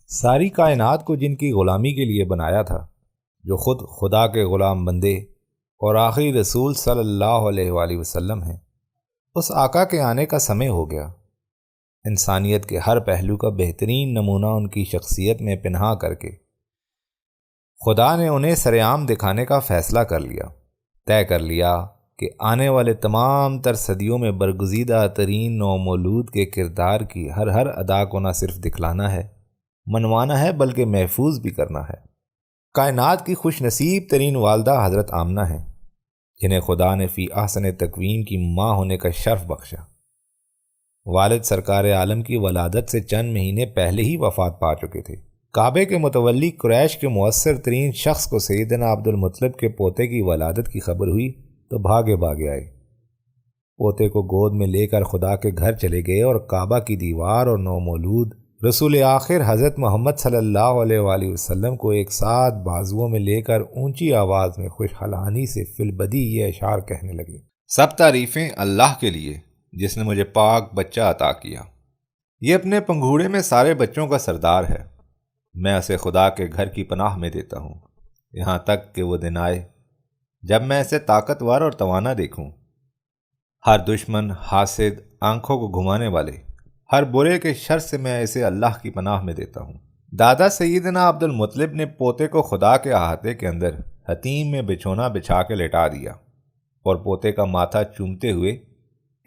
ساری کائنات کو جن کی غلامی کے لیے بنایا تھا، جو خود خدا کے غلام بندے اور آخری رسول صلی اللہ علیہ وآلہ وسلم ہیں، اس آقا کے آنے کا سمے ہو گیا۔ انسانیت کے ہر پہلو کا بہترین نمونہ ان کی شخصیت میں پنہاں کر کے خدا نے انہیں سرعام دکھانے کا فیصلہ کر لیا، طے کر لیا کہ آنے والے تمام تر صدیوں میں برگزیدہ ترین نومولود کے کردار کی ہر ادا کو نہ صرف دکھلانا ہے، منوانا ہے، بلکہ محفوظ بھی کرنا ہے۔ کائنات کی خوش نصیب ترین والدہ حضرت آمنہ ہیں، جنہیں خدا نے فی احسن تکوین کی ماں ہونے کا شرف بخشا۔ والد سرکار عالم کی ولادت سے چند مہینے پہلے ہی وفات پا چکے تھے۔ کعبے کے متولی قریش کے مؤثر ترین شخص کو سیدنا عبد المطلب کے پوتے کی ولادت کی خبر ہوئی تو بھاگے آئے، پوتے کو گود میں لے کر خدا کے گھر چلے گئے اور کعبہ کی دیوار اور نومولود رسول آخر حضرت محمد صلی اللہ علیہ وآلہ وسلم کو ایک ساتھ بازوؤں میں لے کر اونچی آواز میں خوشحالانی سے فی البدی یہ اشعار کہنے لگے: سب تعریفیں اللہ کے لیے جس نے مجھے پاک بچہ عطا کیا۔ یہ اپنے پنگھوڑے میں سارے بچوں کا سردار ہے۔ میں اسے خدا کے گھر کی پناہ میں دیتا ہوں، یہاں تک کہ وہ دن آئے جب میں اسے طاقتور اور توانا دیکھوں۔ ہر دشمن، حاسد، آنکھوں کو گھمانے والے، ہر برے کے شر سے میں اسے اللہ کی پناہ میں دیتا ہوں۔ دادا سیدنا عبد المطلب نے پوتے کو خدا کے احاطے کے اندر حتیم میں بچھونا بچھا کے لٹا دیا اور پوتے کا ماتھا چومتے ہوئے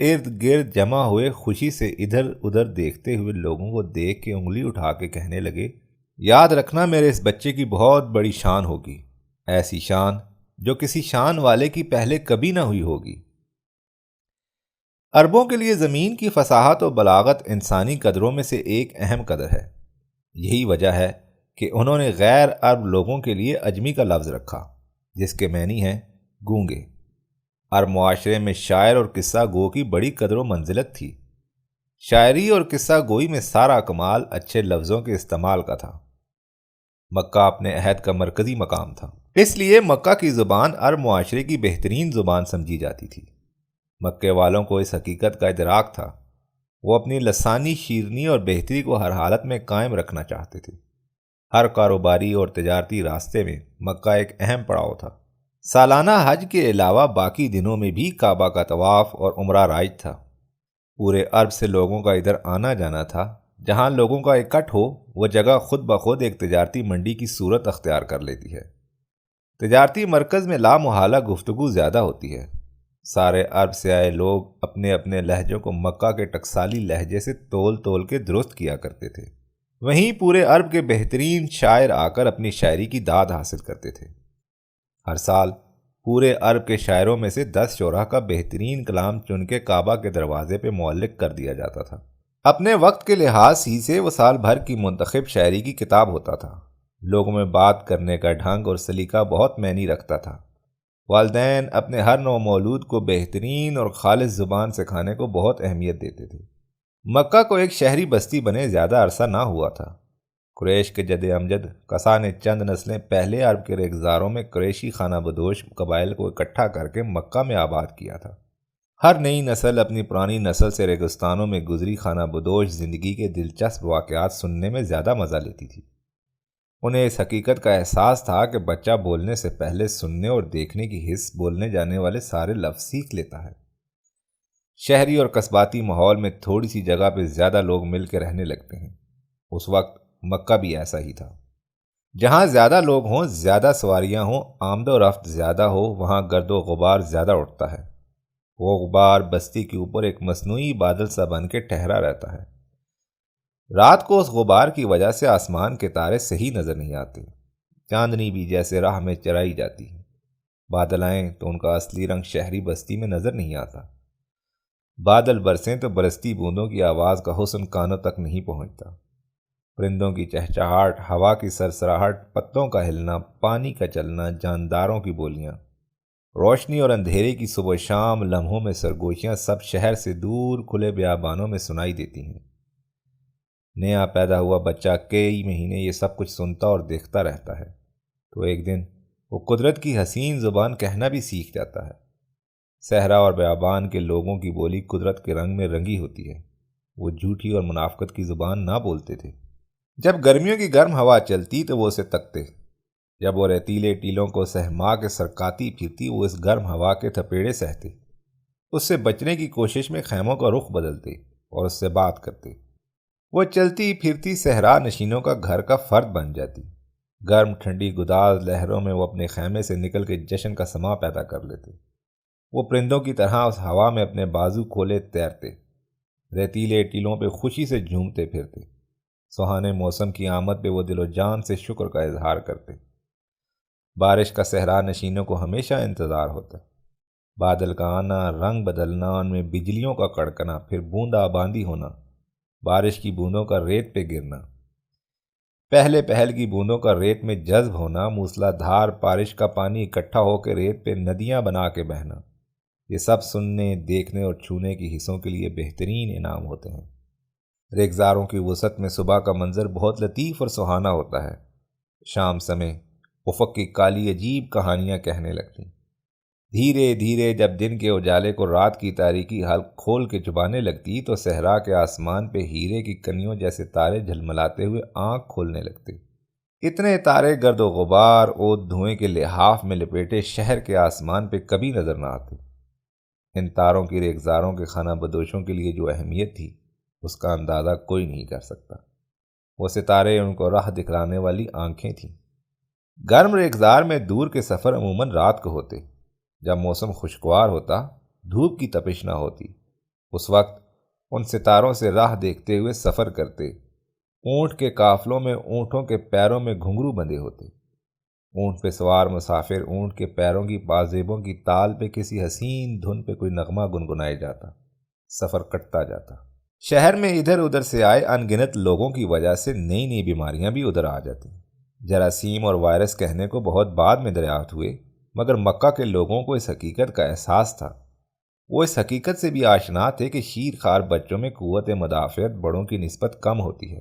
ارد گرد جمع ہوئے خوشی سے ادھر ادھر دیکھتے ہوئے لوگوں کو دیکھ کے انگلی اٹھا کے کہنے لگے: یاد رکھنا، میرے اس بچے کی بہت بڑی شان ہوگی، ایسی شان جو کسی شان والے کی پہلے کبھی نہ ہوئی ہوگی۔ عربوں کے لیے زمین کی فصاحت و بلاغت انسانی قدروں میں سے ایک اہم قدر ہے۔ یہی وجہ ہے کہ انہوں نے غیر عرب لوگوں کے لیے اجمی کا لفظ رکھا، جس کے معنی ہے گونگے۔ عرب معاشرے میں شاعر اور قصہ گو کی بڑی قدر و منزلت تھی۔ شاعری اور قصہ گوئی میں سارا کمال اچھے لفظوں کے استعمال کا تھا۔ مکہ اپنے عہد کا مرکزی مقام تھا، اس لیے مکہ کی زبان عرب معاشرے کی بہترین زبان سمجھی جاتی تھی۔ مکے والوں کو اس حقیقت کا ادراک تھا، وہ اپنی لسانی شیرنی اور بہتری کو ہر حالت میں قائم رکھنا چاہتے تھے۔ ہر کاروباری اور تجارتی راستے میں مکہ ایک اہم پڑاؤ تھا۔ سالانہ حج کے علاوہ باقی دنوں میں بھی کعبہ کا طواف اور عمرہ رائج تھا۔ پورے عرب سے لوگوں کا ادھر آنا جانا تھا۔ جہاں لوگوں کا اکٹھ ہو، وہ جگہ خود بخود ایک تجارتی منڈی کی صورت اختیار کر لیتی ہے۔ تجارتی مرکز میں لا محالہ گفتگو زیادہ ہوتی ہے۔ سارے عرب سے آئے لوگ اپنے اپنے لہجوں کو مکہ کے ٹکسالی لہجے سے تول کے درست کیا کرتے تھے۔ وہیں پورے عرب کے بہترین شاعر آ کر اپنی شاعری کی داد حاصل کرتے تھے۔ ہر سال پورے عرب کے شاعروں میں سے 10 شعراء کا بہترین کلام چن کے کعبہ کے دروازے پہ معلق کر دیا جاتا تھا۔ اپنے وقت کے لحاظ ہی سے وہ سال بھر کی منتخب شاعری کی کتاب ہوتا تھا۔ لوگوں میں بات کرنے کا ڈھنگ اور سلیقہ بہت معنی رکھتا تھا۔ والدین اپنے ہر نومولود کو بہترین اور خالص زبان سکھانے کو بہت اہمیت دیتے تھے۔ مکہ کو ایک شہری بستی بنے زیادہ عرصہ نہ ہوا تھا۔ قریش کے جد امجد قصا نے چند نسلیں پہلے عرب کے ریگزاروں میں قریشی خانہ بدوش قبائل کو اکٹھا کر کے مکہ میں آباد کیا تھا۔ ہر نئی نسل اپنی پرانی نسل سے ریگستانوں میں گزری خانہ بدوش زندگی کے دلچسپ واقعات سننے میں زیادہ مزہ لیتی تھی۔ انہیں اس حقیقت کا احساس تھا کہ بچہ بولنے سے پہلے سننے اور دیکھنے کی حس بولنے جانے والے سارے لفظ سیکھ لیتا ہے۔ شہری اور قصباتی ماحول میں تھوڑی سی جگہ پہ زیادہ لوگ مل کے رہنے لگتے ہیں۔ اس وقت مکہ بھی ایسا ہی تھا۔ جہاں زیادہ لوگ ہوں، زیادہ سواریاں ہوں، آمد و رفت زیادہ ہو، وہاں گرد و غبار زیادہ اٹھتا ہے۔ وہ غبار بستی کے اوپر ایک مصنوعی بادل سا بن کے ٹھہرا رہتا ہے۔ رات کو اس غبار کی وجہ سے آسمان کے تارے صحیح نظر نہیں آتے، چاندنی بھی جیسے راہ میں چرائی جاتی ہے۔ بادل آئیں تو ان کا اصلی رنگ شہری بستی میں نظر نہیں آتا۔ بادل برسیں تو برستی بوندوں کی آواز کا حسن کانوں تک نہیں پہنچتا۔ پرندوں کی چہچہاہٹ، ہوا کی سرسراہٹ، پتوں کا ہلنا، پانی کا چلنا، جانداروں کی بولیاں، روشنی اور اندھیرے کی صبح شام لمحوں میں سرگوشیاں سب شہر سے دور کھلے بیابانوں میں سنائی دیتی ہیں۔ نیا پیدا ہوا بچہ کئی مہینے یہ سب کچھ سنتا اور دیکھتا رہتا ہے تو ایک دن وہ قدرت کی حسین زبان کہنا بھی سیکھ جاتا ہے۔ صحرا اور بیابان کے لوگوں کی بولی قدرت کے رنگ میں رنگی ہوتی ہے۔ وہ جھوٹی اور منافقت کی زبان نہ بولتے تھے۔ جب گرمیوں کی گرم ہوا چلتی تو وہ اسے تکتے، جب وہ ریتیلے ٹیلوں کو سہما کے سرکاتی پھرتی وہ اس گرم ہوا کے تھپیڑے سہتے، اس سے بچنے کی کوشش میں خیموں کا رخ بدلتے اور اس سے بات کرتے۔ وہ چلتی پھرتی صحرا نشینوں کا گھر کا فرد بن جاتی۔ گرم ٹھنڈی گداز لہروں میں وہ اپنے خیمے سے نکل کے جشن کا سما پیدا کر لیتے۔ وہ پرندوں کی طرح اس ہوا میں اپنے بازو کھولے تیرتے، ریتیلے ٹیلوں پہ خوشی سے جھومتے پھرتے۔ سہانے موسم کی آمد پہ وہ دل و جان سے شکر کا اظہار کرتے۔ بارش کا صحرا نشینوں کو ہمیشہ انتظار ہوتا ہے۔ بادل کا آنا، رنگ بدلنا، ان میں بجلیوں کا کڑکنا، پھر بوندا باندی ہونا، بارش کی بوندوں کا ریت پہ گرنا، پہلے پہل کی بوندوں کا ریت میں جذب ہونا، موسلا دھار بارش کا پانی اکٹھا ہو کے ریت پہ ندیاں بنا کے بہنا، یہ سب سننے، دیکھنے اور چھونے کی حصوں کے لیے بہترین انعام ہوتے ہیں۔ ریگزاروں کی وسعت میں صبح کا منظر بہت لطیف اور سہانا ہوتا ہے۔ شام سمے افق کی کالی عجیب کہانیاں کہنے لگتی۔ دھیرے دھیرے جب دن کے اجالے کو رات کی تاریکی حلق کھول کے چبانے لگتی تو صحرا کے آسمان پہ ہیرے کی کنیوں جیسے تارے جھلملاتے ہوئے آنکھ کھولنے لگتے۔ اتنے تارے گرد و غبار اور دھوئیں کے لحاف میں لپیٹے شہر کے آسمان پہ کبھی نظر نہ آتے۔ ان تاروں کی ریگزاروں کے خانہ بدوشوں کے لیے جو اہمیت تھی اس کا اندازہ کوئی نہیں کر سکتا۔ وہ ستارے ان کو راہ دکھلانے والی آنکھیں تھیں۔ گرم ریگزار میں دور کے سفر عموماً رات کو ہوتے۔ جب موسم خوشگوار ہوتا، دھوپ کی تپش نہ ہوتی، اس وقت ان ستاروں سے راہ دیکھتے ہوئے سفر کرتے۔ اونٹ کے قافلوں میں اونٹوں کے پیروں میں گھنگرو بندھے ہوتے۔ اونٹ پہ سوار مسافر اونٹ کے پیروں کی پازیبوں کی تال پہ کسی حسین دھن پہ کوئی نغمہ گنگنائے جاتا۔ سفر کٹتا جاتا۔ شہر میں ادھر ادھر سے آئے ان گنت لوگوں کی وجہ سے نئی نئی بیماریاں بھی ادھر آ جاتی۔ جراثیم اور وائرس کہنے کو بہت بعد میں دریافت ہوئے، مگر مکہ کے لوگوں کو اس حقیقت کا احساس تھا۔ وہ اس حقیقت سے بھی آشنا تھے کہ شیر خوار بچوں میں قوت مدافعت بڑوں کی نسبت کم ہوتی ہے۔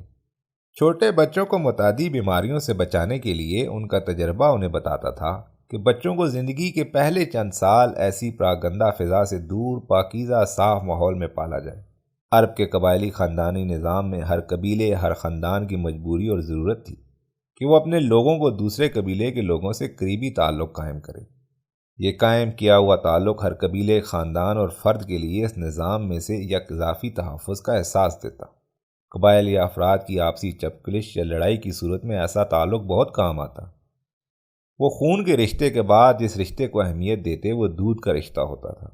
چھوٹے بچوں کو متعدی بیماریوں سے بچانے کے لیے ان کا تجربہ انہیں بتاتا تھا کہ بچوں کو زندگی کے پہلے چند سال ایسی پراگندہ فضا سے دور پاکیزہ صاف ماحول میں پالا جائے۔ عرب کے قبائلی خاندانی نظام میں ہر قبیلے، ہر خاندان کی مجبوری اور ضرورت تھی کہ وہ اپنے لوگوں کو دوسرے قبیلے کے لوگوں سے قریبی تعلق قائم کرے۔ یہ قائم کیا ہوا تعلق ہر قبیلے، خاندان اور فرد کے لیے اس نظام میں سے یک اضافی تحفظ کا احساس دیتا۔ قبائلی افراد کی آپسی چپکلش یا لڑائی کی صورت میں ایسا تعلق بہت کام آتا۔ وہ خون کے رشتے کے بعد جس رشتے کو اہمیت دیتے وہ دودھ کا رشتہ ہوتا تھا۔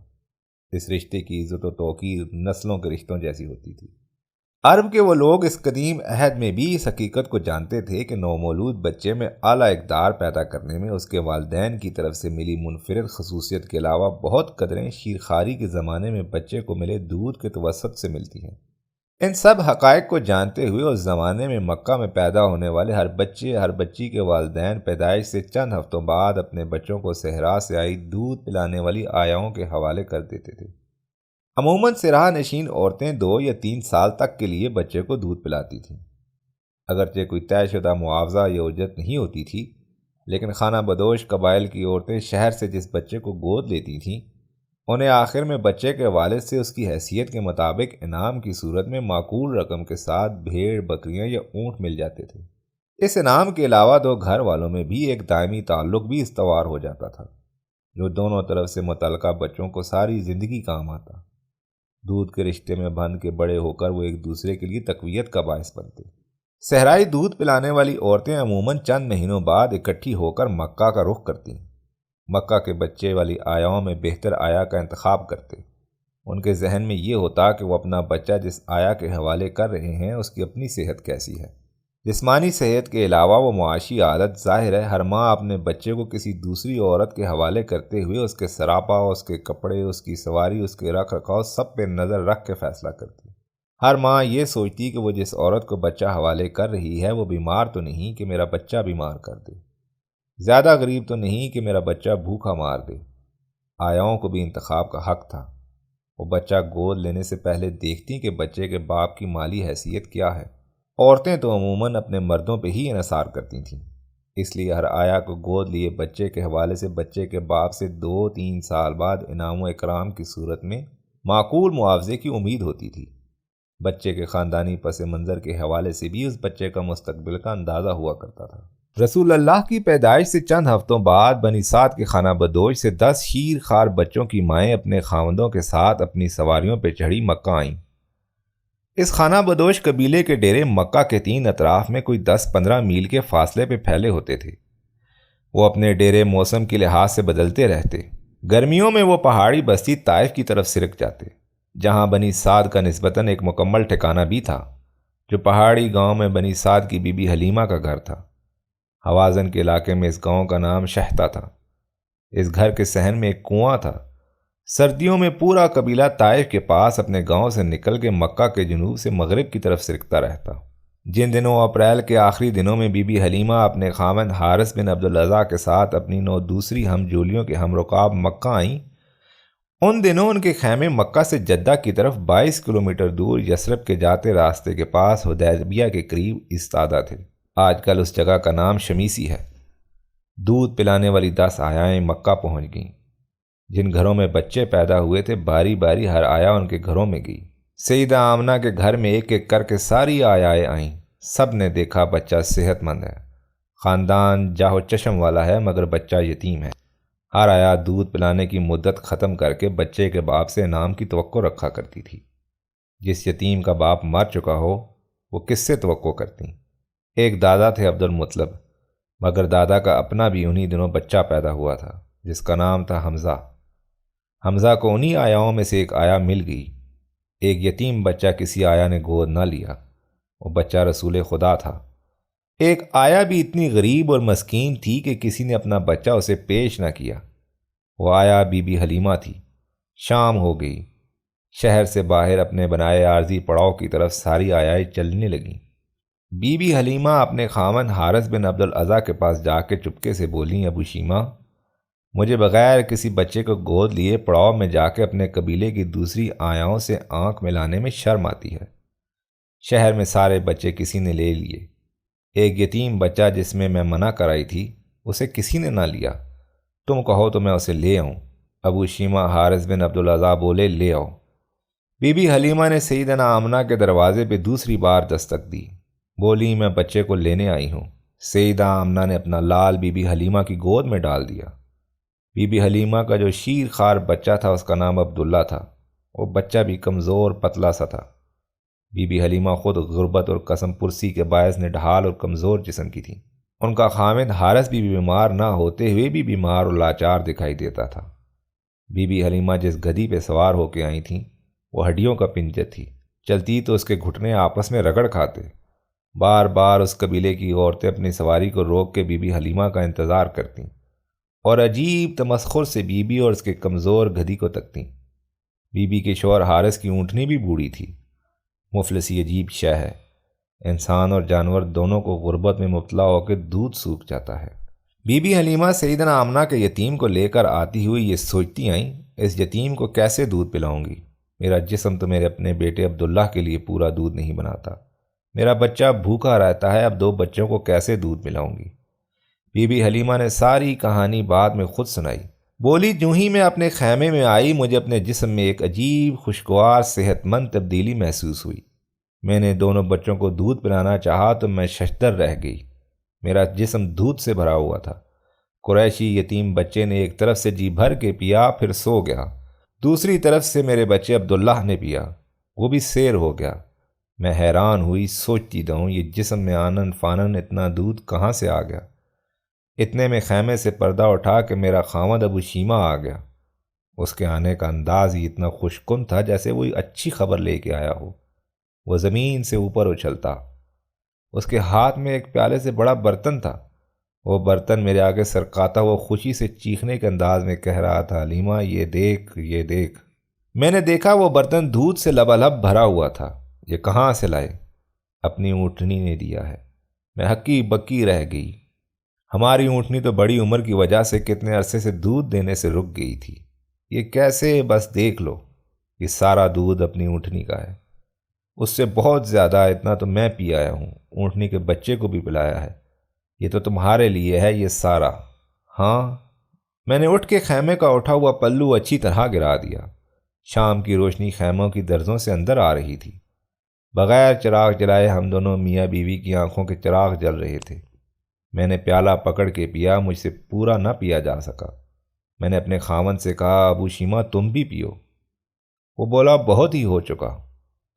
اس رشتے کی عزت و توقیر نسلوں کے رشتوں جیسی ہوتی تھی۔ عرب کے وہ لوگ اس قدیم عہد میں بھی اس حقیقت کو جانتے تھے کہ نومولود بچے میں اعلیٰ اقدار پیدا کرنے میں اس کے والدین کی طرف سے ملی منفرد خصوصیت کے علاوہ بہت قدریں شیرخواری کے زمانے میں بچے کو ملے دودھ کے توسط سے ملتی ہیں۔ ان سب حقائق کو جانتے ہوئے اس زمانے میں مکہ میں پیدا ہونے والے ہر بچے، ہر بچی کے والدین پیدائش سے چند ہفتوں بعد اپنے بچوں کو صحرا سے آئی دودھ پلانے والی آیاؤں کے حوالے کر دیتے تھے۔ عموماً صحرا نشین عورتیں 2 یا 3 سال تک کے لیے بچے کو دودھ پلاتی تھیں۔ اگرچہ کوئی طے شدہ معاوضہ یا اجرت نہیں ہوتی تھی، لیکن خانہ بدوش قبائل کی عورتیں شہر سے جس بچے کو گود لیتی تھیں انہیں آخر میں بچے کے والد سے اس کی حیثیت کے مطابق انعام کی صورت میں معقول رقم کے ساتھ بھیڑ، بکریاں یا اونٹ مل جاتے تھے۔ اس انعام کے علاوہ 2 گھر والوں میں بھی ایک دائمی تعلق بھی استوار ہو جاتا تھا جو دونوں طرف سے متعلقہ بچوں کو ساری زندگی کام آتا۔ دودھ کے رشتے میں بندھ کے بڑے ہو کر وہ ایک دوسرے کے لیے تقویت کا باعث بنتے۔ صحرائی دودھ پلانے والی عورتیں عموماً چند مہینوں بعد اکٹھی ہو کر مکہ کا رخ کرتی۔ مکہ کے بچے والی آیاؤں میں بہتر آیا کا انتخاب کرتے۔ ان کے ذہن میں یہ ہوتا کہ وہ اپنا بچہ جس آیا کے حوالے کر رہے ہیں اس کی اپنی صحت کیسی ہے۔ جسمانی صحت کے علاوہ وہ معاشی عادت ظاہر ہے ہر ماں اپنے بچے کو کسی دوسری عورت کے حوالے کرتے ہوئے اس کے سراپا، اس کے کپڑے، اس کی سواری، اس کے رکھ رکھاؤ سب پہ نظر رکھ کے فیصلہ کرتی۔ ہر ماں یہ سوچتی کہ وہ جس عورت کو بچہ حوالے کر رہی ہے وہ بیمار تو نہیں کہ میرا بچہ بیمار کر دے، زیادہ غریب تو نہیں کہ میرا بچہ بھوکا مار دے۔ آیاؤں کو بھی انتخاب کا حق تھا۔ وہ بچہ گود لینے سے پہلے دیکھتی کہ بچے کے باپ کی مالی حیثیت کیا ہے۔ عورتیں تو عموماً اپنے مردوں پہ ہی انحصار کرتی تھیں، اس لیے ہر آیا کو گود لیے بچے کے حوالے سے بچے کے باپ سے 2-3 سال بعد انعام و اکرام کی صورت میں معقول معاوضے کی امید ہوتی تھی۔ بچے کے خاندانی پس منظر کے حوالے سے بھی اس بچے کا مستقبل کا اندازہ ہوا کرتا تھا۔ رسول اللہ کی پیدائش سے چند ہفتوں بعد بنی سعد کے خانہ بدوش سے 10 شیر خوار بچوں کی مائیں اپنے خاوندوں کے ساتھ اپنی سواریوں پہ چڑھی مکہ آئیں۔ اس خانہ بدوش قبیلے کے ڈیرے مکہ کے 3 اطراف میں کوئی 10-15 میل کے فاصلے پہ پھیلے ہوتے تھے۔ وہ اپنے ڈیرے موسم کے لحاظ سے بدلتے رہتے۔ گرمیوں میں وہ پہاڑی بستی طائف کی طرف سرک جاتے، جہاں بنی سعد کا نسبتاً ایک مکمل ٹھکانہ بھی تھا، جو پہاڑی گاؤں میں بنی سعد کی بی بی حلیمہ کا گھر تھا۔ حوازن کے علاقے میں اس گاؤں کا نام شہتا تھا۔ اس گھر کے صحن میں ایک کنواں تھا۔ سردیوں میں پورا قبیلہ طائف کے پاس اپنے گاؤں سے نکل کے مکہ کے جنوب سے مغرب کی طرف سرکتا رہتا۔ جن دنوں اپریل کے آخری دنوں میں بی بی حلیمہ اپنے خاوند حارث بن عبدالعزیٰ کے ساتھ اپنی 9 دوسری ہم جولیوں کے ہم رکاب مکہ آئیں، ان دنوں ان کے خیمے مکہ سے جدہ کی طرف 22 کلومیٹر دور یثرب کے جاتے راستے کے پاس حدیبیہ کے قریب ایستادہ تھے۔ آج کل اس جگہ کا نام شمیسی ہے۔ دودھ پلانے والی 10 آیائیں مکہ پہنچ گئیں۔ جن گھروں میں بچے پیدا ہوئے تھے باری باری ہر آیا ان کے گھروں میں گئی۔ سیدہ آمنہ کے گھر میں ایک ایک کر کے ساری آیائیں آئیں۔ سب نے دیکھا بچہ صحت مند ہے، خاندان جاہ و چشم والا ہے، مگر بچہ یتیم ہے۔ ہر آیا دودھ پلانے کی مدت ختم کر کے بچے کے باپ سے انعام کی توقع رکھا کرتی تھی۔ جس یتیم کا باپ مر چکا ہو وہ کس سے توقع کرتی؟ ایک دادا تھے عبد المطلب، مگر دادا کا اپنا بھی انہی دنوں بچہ پیدا ہوا تھا جس کا نام تھا حمزہ۔ حمزہ کو انہی آیاؤں میں سے ایک آیا مل گئی۔ ایک یتیم بچہ کسی آیا نے گود نہ لیا، وہ بچہ رسول خدا تھا۔ ایک آیا بھی اتنی غریب اور مسکین تھی کہ کسی نے اپنا بچہ اسے پیش نہ کیا۔ وہ آیا بی بی حلیمہ تھی۔ شام ہو گئی۔ شہر سے باہر اپنے بنائے عارضی پڑاؤ کی طرف ساری آیائیں چلنے لگیں۔ بی بی حلیمہ اپنے خاوند حارث بن عبدالعزیٰ کے پاس جا کے چپکے سے بولیں، ابو شیمہ، مجھے بغیر کسی بچے کو گود لیے پڑاؤ میں جا کے اپنے قبیلے کی دوسری آیاؤں سے آنکھ ملانے میں شرم آتی ہے۔ شہر میں سارے بچے کسی نے لے لیے، ایک یتیم بچہ جس میں منع کرائی تھی اسے کسی نے نہ لیا۔ تم کہو تو میں اسے لے آؤں۔ ابو شیمہ حارث بن عبدالعزیٰ بولے، لے آؤ۔ بی بی حلیمہ نے سیدنا آمنہ کے دروازے پہ دوسری بار دستک دی، بولی، میں بچے کو لینے آئی ہوں۔ سیدہ آمنہ نے اپنا لال بی بی حلیمہ کی گود میں ڈال دیا۔ بی بی حلیمہ کا جو شیر خوار بچہ تھا اس کا نام عبداللہ تھا۔ وہ بچہ بھی کمزور پتلا سا تھا۔ بی بی حلیمہ خود غربت اور قسم پرسی کے باعث نڈھال اور کمزور جسم کی تھی۔ ان کا خاوند حارث بھی بیمار نہ ہوتے ہوئے بھی بیمار اور لاچار دکھائی دیتا تھا۔ بی بی حلیمہ جس گدھی پہ سوار ہو کے آئی تھیں وہ ہڈیوں کا پنجر تھی، چلتی تو اس کے گھٹنے آپس میں رگڑ کھاتے۔ بار بار اس قبیلے کی عورتیں اپنی سواری کو روک کے بی بی حلیمہ کا انتظار کرتیں اور عجیب تمسخر سے بی بی اور اس کے کمزور گدھی کو تکتیں۔ بی بی کے شوہر حارث کی اونٹنی بھی بوڑھی تھی۔ مفلسی عجیب شے ہے، انسان اور جانور دونوں کو غربت میں مبتلا ہو کے دودھ سوکھ جاتا ہے۔ بی بی حلیمہ سیدنا آمنہ کے یتیم کو لے کر آتی ہوئی یہ سوچتی آئیں، اس یتیم کو کیسے دودھ پلاؤں گی؟ میرا جسم تو میرے اپنے بیٹے عبداللہ کے لیے پورا دودھ نہیں بناتا۔ میرا بچہ بھوکا رہتا ہے، اب 2 بچوں کو کیسے دودھ پلاؤں گی؟ بی بی حلیمہ نے ساری کہانی بعد میں خود سنائی۔ بولی، جو ہی میں اپنے خیمے میں آئی مجھے اپنے جسم میں ایک عجیب خوشگوار صحت مند تبدیلی محسوس ہوئی۔ میں نے دونوں بچوں کو دودھ پلانا چاہا تو میں ششدر رہ گئی۔ میرا جسم دودھ سے بھرا ہوا تھا۔ قریشی یتیم بچے نے ایک طرف سے جی بھر کے پیا پھر سو گیا، دوسری طرف سے میرے بچے عبداللہ نے پیا، وہ بھی سیر ہو گیا۔ میں حیران ہوئی، سوچتی رہوں یہ جسم میں آنن فانن اتنا دودھ کہاں سے آ گیا؟ اتنے میں خیمے سے پردہ اٹھا کہ میرا خاوند ابو شیمہ آ گیا۔ اس کے آنے کا انداز ہی اتنا خوش کن تھا جیسے وہ اچھی خبر لے کے آیا ہو۔ وہ زمین سے اوپر اچھلتا۔ اس کے ہاتھ میں ایک پیالے سے بڑا برتن تھا۔ وہ برتن میرے آگے سرکاتا ہوا خوشی سے چیخنے کے انداز میں کہہ رہا تھا، حلیمہ یہ دیکھ، یہ دیکھ۔ میں نے دیکھا وہ برتن دودھ سے لبالب بھرا ہوا تھا۔ یہ کہاں سے لائے؟ اپنی اونٹنی نے دیا ہے۔ میں ہکی بکی رہ گئی۔ ہماری اونٹنی تو بڑی عمر کی وجہ سے کتنے عرصے سے دودھ دینے سے رک گئی تھی۔ یہ کیسے؟ بس دیکھ لو، یہ سارا دودھ اپنی اونٹنی کا ہے۔ اس سے بہت زیادہ، اتنا تو میں پی آیا ہوں، اونٹنی کے بچے کو بھی پلایا ہے۔ یہ تو تمہارے لیے ہے یہ سارا۔ ہاں؟ میں نے اٹھ کے خیمے کا اٹھا ہوا پلو اچھی طرح گرا دیا۔ شام کی روشنی خیموں کی درزوں سے اندر آ رہی تھی۔ بغیر چراغ جلائے ہم دونوں میاں بیوی کی آنکھوں کے چراغ جل رہے تھے۔ میں نے پیالہ پکڑ کے پیا، مجھ سے پورا نہ پیا جا سکا۔ میں نے اپنے خاوند سے کہا، ابو شیمہ تم بھی پیو۔ وہ بولا، بہت ہی ہو چکا۔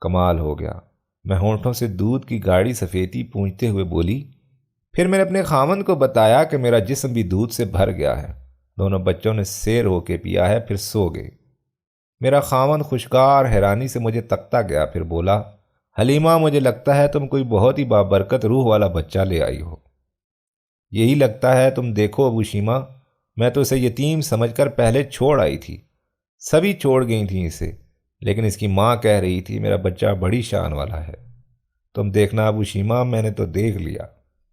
کمال ہو گیا۔ میں ہونٹوں سے دودھ کی گاڑی سفیدی پونجھتے ہوئے بولی۔ پھر میں نے اپنے خاوند کو بتایا کہ میرا جسم بھی دودھ سے بھر گیا ہے۔ دونوں بچوں نے سیر ہو کے پیا ہے، پھر سو گئے۔ میرا خاوند خوشگوار حیرانی سے مجھے تکتا گیا، پھر بولا، حلیمہ مجھے لگتا ہے تم کوئی بہت ہی بابرکت روح والا بچہ لے آئی ہو۔ یہی لگتا ہے، تم دیکھو ابو شیمہ، میں تو اسے یتیم سمجھ کر پہلے چھوڑ آئی تھی۔ سبھی چھوڑ گئی تھیں اسے، لیکن اس کی ماں کہہ رہی تھی میرا بچہ بڑی شان والا ہے۔ تم دیکھنا ابو شیمہ، میں نے تو دیکھ لیا،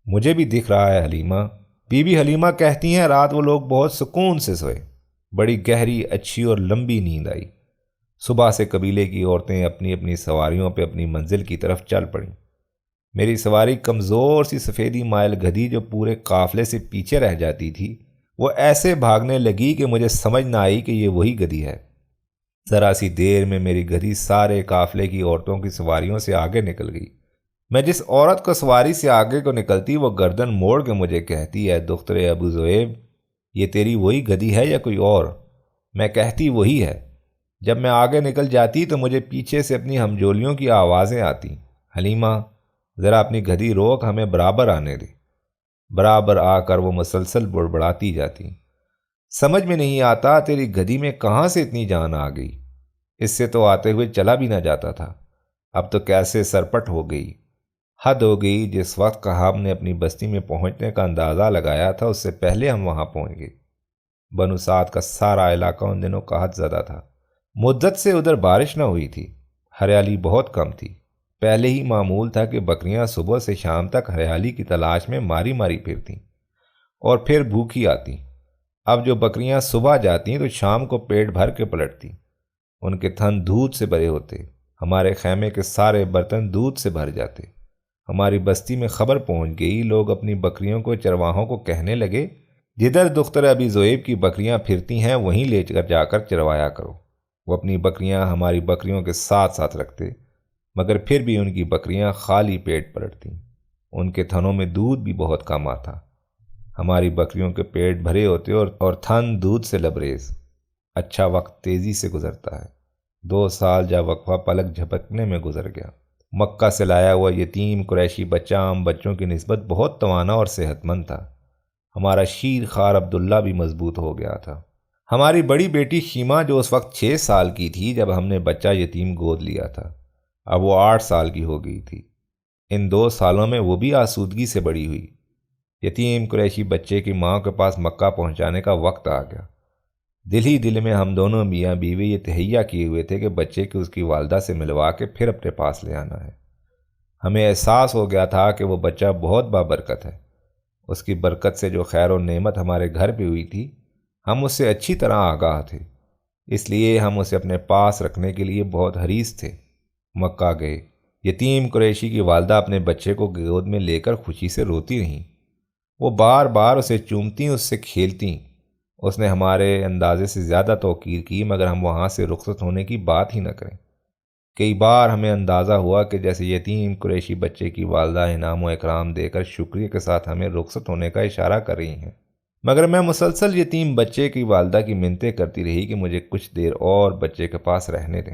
مجھے بھی دکھ رہا ہے حلیمہ۔ بی بی حلیمہ کہتی ہیں رات وہ لوگ بہت سکون سے سوئے، بڑی گہری اچھی اور لمبی نیند آئی۔ صبح سے قبیلے کی عورتیں اپنی اپنی سواریوں پہ اپنی منزل کی طرف چل پڑیں۔ میری سواری کمزور سی سفیدی مائل گدھی جو پورے قافلے سے پیچھے رہ جاتی تھی، وہ ایسے بھاگنے لگی کہ مجھے سمجھ نہ آئی کہ یہ وہی گدھی ہے۔ ذرا سی دیر میں میری گدھی سارے قافلے کی عورتوں کی سواریوں سے آگے نکل گئی۔ میں جس عورت کو سواری سے آگے کو نکلتی، وہ گردن موڑ کے مجھے کہتی ہے، دختر ابو ذؤیب، یہ تیری وہی گدھی ہے یا کوئی اور؟ میں کہتی وہی ہے۔ جب میں آگے نکل جاتی تو مجھے پیچھے سے اپنی ہمجولیوں کی آوازیں آتی، حلیمہ ذرا اپنی گدھی روک، ہمیں برابر آنے دے۔ برابر آ کر وہ مسلسل بڑبڑاتی جاتی، سمجھ میں نہیں آتا تیری گدھی میں کہاں سے اتنی جان آ گئی، اس سے تو آتے ہوئے چلا بھی نہ جاتا تھا، اب تو کیسے سرپٹ ہو گئی۔ حد ہو گئی، جس وقت کا ہم نے اپنی بستی میں پہنچنے کا اندازہ لگایا تھا اس سے پہلے ہم وہاں پہنچ گئے۔ بنو سعد کا سارا علاقہ ان دنوں قحط زدہ تھا۔ مدت سے ادھر بارش نہ ہوئی تھی، ہریالی بہت کم تھی۔ پہلے ہی معمول تھا کہ بکریاں صبح سے شام تک ہریالی کی تلاش میں ماری ماری پھرتیں اور پھر بھوکی آتیں۔ اب جو بکریاں صبح جاتیں تو شام کو پیٹ بھر کے پلٹتیں۔ ان کے تھن دودھ سے بھرے ہوتے، ہمارے خیمے کے سارے برتن دودھ سے بھر جاتے۔ ہماری بستی میں خبر پہنچ گئی، لوگ اپنی بکریوں کو چرواہوں کو کہنے لگے، جدھر دختر ابی ذؤیب کی بکریاں پھرتی ہیں وہیں لے کر جا کر چروایا کرو۔ وہ اپنی بکریاں ہماری بکریوں کے ساتھ ساتھ رکھتے، مگر پھر بھی ان کی بکریاں خالی پیٹ پلٹتیں۔ ان کے تھنوں میں دودھ بھی بہت کم آتا۔ ہماری بکریوں کے پیٹ بھرے ہوتے اور تھن دودھ سے لبریز۔ اچھا وقت تیزی سے گزرتا ہے۔ 2 سال جا وقفہ پلک جھپکنے میں گزر گیا۔ مکہ سے لایا ہوا یتیم قریشی بچہ عام بچوں کی نسبت بہت توانا اور صحت مند تھا۔ ہمارا شیر خوار عبداللہ بھی مضبوط ہو گیا تھا۔ ہماری بڑی بیٹی شیمہ جو اس وقت 6 سال کی تھی جب ہم نے بچہ یتیم گود لیا تھا، اب وہ 8 سال کی ہو گئی تھی۔ ان 2 سالوں میں وہ بھی آسودگی سے بڑی ہوئی۔ یتیم قریشی بچے کی ماں کے پاس مکہ پہنچانے کا وقت آ گیا۔ دل ہی دل میں ہم دونوں میاں بیوی یہ تہیہ کیے ہوئے تھے کہ بچے کی اس کی والدہ سے ملوا کے پھر اپنے پاس لے آنا ہے۔ ہمیں احساس ہو گیا تھا کہ وہ بچہ بہت بابرکت ہے۔ اس کی برکت سے جو خیر و نعمت ہمارے گھر پہ ہوئی تھی، ہم اس سے اچھی طرح آگاہ تھے، اس لیے ہم اسے اپنے پاس رکھنے کے لیے بہت حریص تھے۔ مکہ گئے۔ یتیم قریشی کی والدہ اپنے بچے کو گود میں لے کر خوشی سے روتی رہیں۔ وہ بار بار اسے چومتیں، اس سے کھیلتیں۔ اس نے ہمارے اندازے سے زیادہ توقیر کی، مگر ہم وہاں سے رخصت ہونے کی بات ہی نہ کریں۔ کئی بار ہمیں اندازہ ہوا کہ جیسے یتیم قریشی بچے کی والدہ انعام و اکرام دے کر شکریہ کے ساتھ ہمیں رخصت ہونے کا اشارہ کر رہی ہیں، مگر میں مسلسل یتیم بچے کی والدہ کی منتیں کرتی رہی کہ مجھے کچھ دیر اور بچے کے پاس رہنے دیں۔